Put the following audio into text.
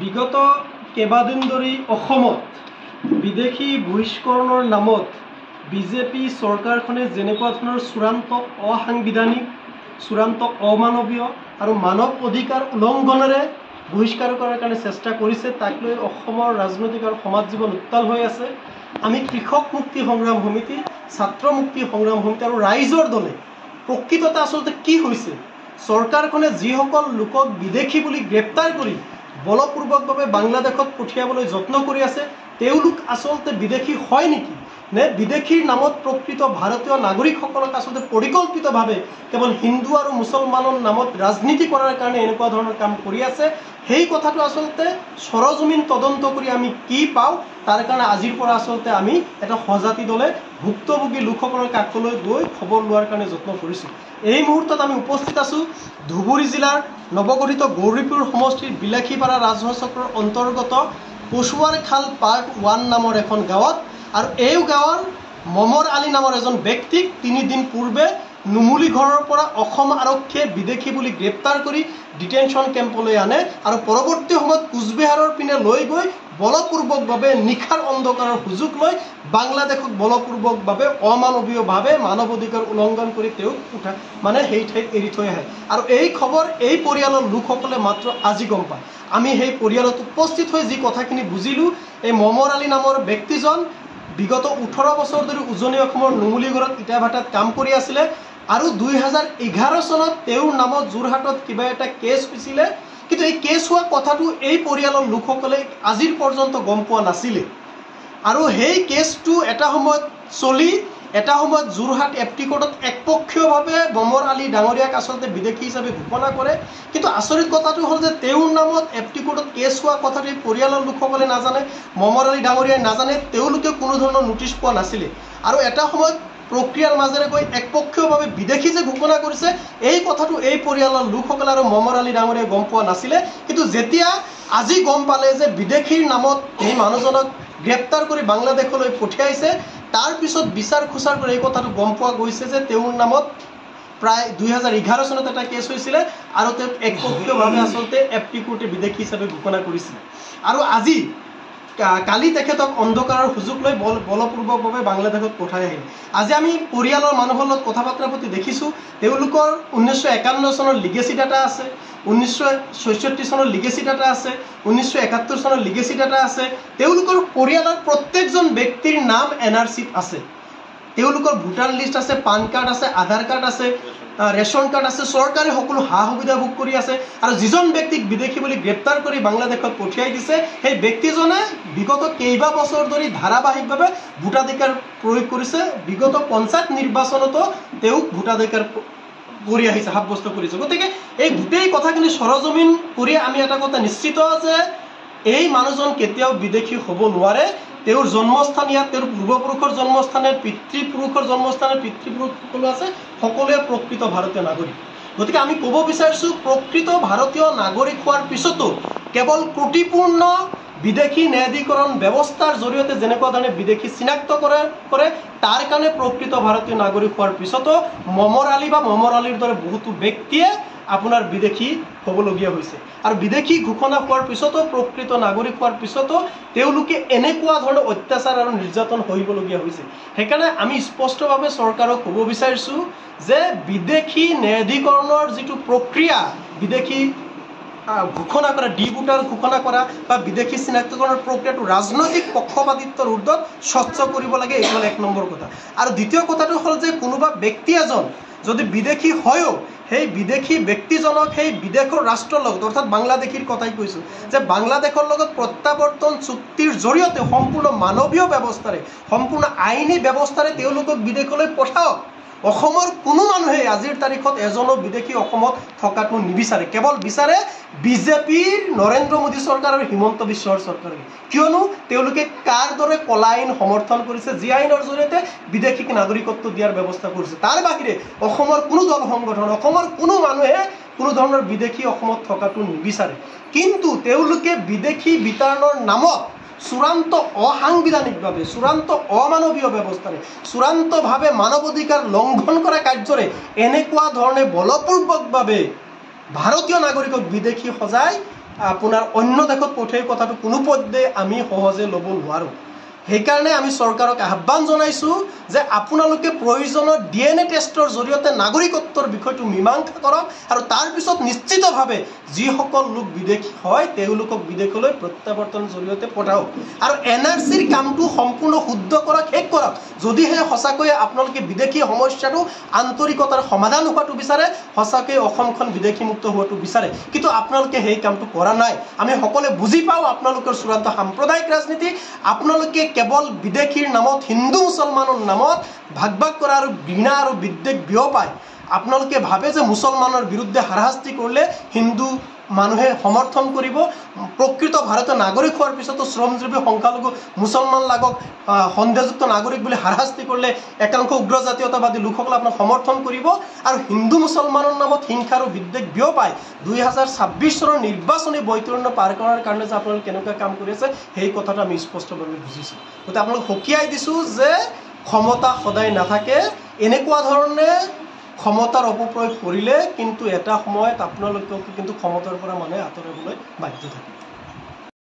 বিগত কেইবাদিন ধৰি অসমত বিদেশী বহিষ্কৰণৰ নামত বিজেপি চৰকাৰখনে যেনেকুৱা ধৰণৰ চূড়ান্ত অসাংবিধানিক, চূড়ান্ত অমানৱীয় আৰু মানৱ অধিকাৰ উলংঘনেৰে বহিষ্কাৰ কৰাৰ কাৰণে চেষ্টা কৰিছে, তাক লৈ অসমৰ ৰাজনৈতিক আৰু সমাজ জীৱন উত্তাল হৈ আছে। আমি কৃষক মুক্তি সংগ্ৰাম সমিতি, ছাত্ৰ মুক্তি সংগ্ৰাম সমিতি আৰু ৰাইজৰ দলে প্ৰকৃততে আচলতে কি হৈছে, চৰকাৰখনে যিসকল লোকক বিদেশী বুলি গ্ৰেপ্তাৰ কৰি বলপূৰ্বকভাৱে বাংলাদেশত পঠিয়াবলৈ যত্ন কৰি আছে, তেওঁলোক আচলতে বিদেশী হয় নেকি, নে বিদেশীৰ নামত প্ৰকৃত ভাৰতীয় নাগৰিকসকলক আচলতে পৰিকল্পিতভাৱে কেৱল হিন্দু আৰু মুছলমানৰ নামত ৰাজনীতি কৰাৰ কাৰণে এনেকুৱা ধৰণৰ কাম কৰি আছে, সেই কথাটো আচলতে সৰজমিন তদন্ত কৰি আমি কি পাওঁ, তাৰ কাৰণে আজিৰ পৰা আচলতে আমি এটা সজাতি দলে ভুক্তভোগী লোকসকলৰ কাষলৈ গৈ খবৰ লোৱাৰ কাৰণে যত্ন কৰিছোঁ। এই মুহূৰ্তত আমি উপস্থিত আছোঁ ধুবুৰী জিলাৰ নৱগঠিত গৌৰীপুৰ সমষ্টিৰ বিলাসীপাৰা ৰাজহুৱা চক্ৰৰ অন্তৰ্গত পশুৱাৰ খাল পাৰ্ট 1 নামৰ এখন গাঁৱত। আৰু এই গাঁৱৰ মমৰ আলী নামৰ এজন ব্যক্তিক 3 দিন পূৰ্বে নুমলী ঘৰৰ পৰা অসম আৰক্ষীয়ে বিদেশী বুলি গ্ৰেপ্তাৰ কৰি ডিটেনশ্যন কেম্পলৈ আনে আৰু পৰৱৰ্তী সময়ত কোচবিহাৰৰ পিনে লৈ গৈ বলপূৰ্বকভাৱে নিশাৰ অন্ধকাৰৰ সুযোগ লৈ বাংলাদেশক বলপূৰ্বকভাৱে অমানৱীয়ভাৱে মানৱ অধিকাৰ উলংঘন কৰি তেওঁক সেই ঠাইত এৰি থৈ আহে। আৰু এই খবৰ এই পৰিয়ালৰ লোকসকলে মাত্ৰ আজি গম পায়। আমি সেই পৰিয়ালত উপস্থিত হৈ যি কথাখিনি বুজিলোঁ, এই মমৰ আলী নামৰ ব্যক্তিজন বিগত 18 বছৰ ধৰি উজনি অসমৰ নুমলী ঘৰত ইটা ভাটাত কাম কৰি আছিলে আৰু 2011 চনত তেওঁৰ নামত যোৰহাটত কিবা এটা কেছ হৈছিলে, কিন্তু এই কেছ হোৱা কথাটো এই পৰিয়ালৰ লোকসকলে আজিৰ পৰ্যন্ত গম পোৱা নাছিলে। আৰু সেই কেছটো এটা সময়ত চলি এটা সময়ত যোৰহাট এপটি কোৰ্টত একপক্ষীয়ভাৱে মমৰ আলী ডাঙৰীয়াক আচলতে বিদেশী হিচাপে ঘোষণা কৰে। কিন্তু আচৰিত কথাটো হ'ল যে তেওঁৰ নামত এপটি কোৰ্টত কেছ হোৱা কথাটো এই পৰিয়ালৰ লোকসকলে নাজানে, মমৰ আলী ডাঙৰীয়াই নাজানে, তেওঁলোকে কোনো ধৰণৰ নোটিছ পোৱা নাছিলে। আৰু এটা সময়ত প্ৰক্ৰিয়াৰ মাজেৰে গৈ একপক্ষীয়ভাৱে বিদেশী যে ঘোষণা কৰিছে, এই কথাটো এই পৰিয়ালৰ লোকসকলে আৰু মমৰ আলী ডাঙৰীয়াই গম পোৱা নাছিলে। কিন্তু যেতিয়া আজি গম পালে যে বিদেশীৰ নামত এই মানুহজনক গ্ৰেপ্তাৰ কৰি বাংলাদেশলৈ পঠিয়াইছে, তাৰ পিছত বিচাৰ খোচাৰ কৰি এই কথাটো গম পোৱা গৈছে যে তেওঁৰ নামত প্ৰায় 2011 চনত এটা কেছ হৈছিলে আৰু তেওঁক একপক্ষীয়ভাৱে আচলতে এপটি কোৰ্টে বিদেশী হিচাপে ঘোষণা কৰিছিলে। আৰু আজি কালি তেখেতক অন্ধকাৰৰ সুযোগ লৈ বলপূৰ্বকভাৱে বাংলাদেশত পঠাই আহিল। আজি আমি পৰিয়ালৰ মানুহৰ লগত কথা বতৰা পাতি দেখিছোঁ, তেওঁলোকৰ 1951 চনৰ লিগেচি ডাটা আছে, 1966 চনৰ লিগেচি ডাটা আছে, 1971 চনৰ লিগেচি ডাটা আছে। তেওঁলোকৰ পৰিয়ালৰ প্ৰত্যেকজন ব্যক্তিৰ নাম NRCত আছে, তেওঁলোকৰ ভোটাৰ লিষ্ট আছে, পান কাৰ্ড আছে, আধাৰ কাৰ্ড আছে, ৰেচন কাৰ্ড আছে, চৰকাৰী সকলো সা সুবিধা ভোগ কৰি আছে। আৰু যিজন ব্যক্তিক বিদেশী বুলি গ্ৰেপ্তাৰ কৰি বাংলাদেশত পঠিয়াই দিছে, সেই ব্যক্তিজনে বিগত কেইবা বছৰ ধৰি ধাৰাবাহিকভাৱে ভোটাধিকাৰ প্ৰয়োগ কৰিছে। বিগত পঞ্চায়ত নিৰ্বাচনতো তেওঁক ভোটাধিকাৰ কৰি আহিছে, সাব্যস্ত কৰিছে। গতিকে এই গোটেই কথাখিনি সৰজমিন কৰি আমি এটা কথা নিশ্চিত যে এই মানুহজন কেতিয়াও বিদেশী হ'ব নোৱাৰে। তেওঁৰ জন্মস্থান ইয়াত, তেওঁৰ পূৰ্বপুৰুষৰ জন্মস্থানে, পিতৃপুৰুষৰ জন্মস্থানে, পিতৃপুৰুষসকলো আছে, সকলোৱে প্ৰকৃত ভাৰতীয় নাগৰিক। গতিকে আমি ক'ব বিচাৰিছোঁ, প্ৰকৃত ভাৰতীয় নাগৰিক হোৱাৰ পিছতো কেৱল ত্ৰুটিপূৰ্ণ বিদেশী ন্যায়াধিকৰণ ব্যৱস্থাৰ জৰিয়তে যেনেকুৱা ধৰণে বিদেশী চিনাক্ত কৰে, তাৰ কাৰণে প্ৰকৃত ভাৰতীয় নাগৰিক হোৱাৰ পিছতো মমৰ আলী বা মমৰ আলীৰ দৰে বহুতো ব্যক্তিয়ে আপোনাৰ বিদেশী হ'বলগীয়া হৈছে। আৰু বিদেশী ঘোষণা হোৱাৰ পিছতো, প্ৰকৃত নাগৰিক হোৱাৰ পিছতো তেওঁলোকে এনেকুৱা ধৰণৰ অত্যাচাৰ আৰু নিৰ্যাতন সহিবলগীয়া হৈছে। সেইকাৰণে আমি স্পষ্টভাৱে চৰকাৰক ক'ব বিচাৰিছোঁ যে বিদেশী ন্যায়াধিকৰণৰ যিটো প্ৰক্ৰিয়া, বিদেশী ঘোষণা কৰা, ডিভোটাৰ ঘোষণা কৰা বা বিদেশী চিনাক্তকৰণৰ প্ৰক্ৰিয়াটো ৰাজনৈতিক পক্ষপাতিত্বৰ ঊৰ্ধত স্বচ্ছ কৰিব লাগে, এইটো হ'ল 1 নম্বৰ কথা। আৰু দ্বিতীয় কথাটো হ'ল যে কোনোবা ব্যক্তি এজন যদি বিদেশী হয়ও, সেই বিদেশী ব্যক্তিজনক সেই বিদেশৰ ৰাষ্ট্ৰৰ লগত, অৰ্থাৎ বাংলাদেশীৰ কথাই কৈছোঁ, যে বাংলাদেশৰ লগত প্ৰত্যাৱৰ্তন চুক্তিৰ জৰিয়তে সম্পূৰ্ণ মানৱীয় ব্যৱস্থাৰে, সম্পূৰ্ণ আইনী ব্যৱস্থাৰে তেওঁলোকক বিদেশলৈ পঠাওক। অসমৰ কোনো মানুহে আজিৰ তাৰিখত এজনো বিদেশী অসমত থকাটো নিবিচাৰে, কেৱল বিচাৰে বিজেপিৰ নৰেন্দ্ৰ মোদী চৰকাৰ আৰু হিমন্ত বিশ্বৰ চৰকাৰে। কিয়নো তেওঁলোকে কাৰ দৰে কলা আইন সমৰ্থন কৰিছে, যি আইনৰ জৰিয়তে বিদেশীক নাগৰিকত্ব দিয়াৰ ব্যৱস্থা কৰিছে। তাৰ বাহিৰে অসমৰ কোনো দল সংগঠন, অসমৰ কোনো মানুহে কোনো ধৰণৰ বিদেশী অসমত থকাটো নিবিচাৰে। কিন্তু তেওঁলোকে বিদেশী বিতাৰণৰ নামত চূড়ান্ত অসাংবিধানিকভাৱে, চূড়ান্ত অমানৱীয় ব্যৱস্থাৰে, চূড়ান্তভাৱে মানৱ অধিকাৰ লংঘন কৰা কাৰ্যৰে এনেকুৱা ধৰণে বলপূৰ্বকভাৱে ভাৰতীয় নাগৰিকক বিদেশী সজাই আপোনাৰ অন্য দেশত পঠিয়াই কথাটো কোনো পধ্যে আমি সহজে ল'ব নোৱাৰোঁ। সেইকাৰণে আমি চৰকাৰক আহ্বান জনাইছোঁ যে আপোনালোকে প্ৰয়োজনত DNA টেষ্টৰ জৰিয়তে নাগৰিকত্বৰ বিষয়টো মীমাংসা কৰক আৰু তাৰপিছত নিশ্চিতভাৱে যিসকল লোক বিদেশী হয় তেওঁলোকক বিদেশলৈ প্ৰত্যাৱৰ্তনৰ জৰিয়তে পঠাওক আৰু NRCৰ কামটো সম্পূৰ্ণ শুদ্ধ কৰক, শেষ কৰক। যদিহে সঁচাকৈয়ে আপোনালোকে বিদেশী সমস্যাটো আন্তৰিকতাৰ সমাধান হোৱাটো বিচাৰে, সঁচাকৈয়ে অসমখন বিদেশীমুক্ত হোৱাটো বিচাৰে, কিন্তু আপোনালোকে সেই কামটো কৰা নাই। আমি সকলোৱে বুজি পাওঁ আপোনালোকৰ চূড়ান্ত সাম্প্ৰদায়িক ৰাজনীতি। আপোনালোকে কেৱল বিদেশীৰ নামত, হিন্দু মুছলমানৰ নামত ভাগ ভাগ কৰা আৰু ঘৃণা আৰু বিদ্বেষ বিয়পায়। আপোনালোকে ভাবে যে মুছলমানৰ বিৰুদ্ধে হাৰাশাস্তি কৰিলে হিন্দু মানুহে সমৰ্থন কৰিব। প্ৰকৃত ভাৰতীয় নাগৰিক হোৱাৰ পিছতো শ্ৰমজীৱী সংখ্যালঘু মুছলমান লাগক সন্দেহযুক্ত নাগৰিক বুলি হাৰাশাস্তি কৰিলে একাংশ উগ্ৰজাতীয়তাবাদী লোকসকলে আপোনাক সমৰ্থন কৰিব আৰু হিন্দু মুছলমানৰ নামত হিংসা আৰু বিদ্বেষ বিয়পায় 2026 চনৰ নিৰ্বাচনী বৈতৰণ্য পাৰ কৰাৰ কাৰণে যে আপোনালোকে কেনেকুৱা কাম কৰি আছে সেই কথাটো আমি স্পষ্টভাৱে বুজিছোঁ। গতিকে আপোনালোক সকীয়াই দিছোঁ যে ক্ষমতা সদায় নাথাকে। এনেকুৱা ধৰণে ক্ষমতাৰ অপপ্ৰয়োগ কৰিলে কিন্তু এটা সময়ত আপোনালোকক কিন্তু ক্ষমতাৰ পৰা মানুহে আঁতৰাবলৈ বাধ্য থাকে।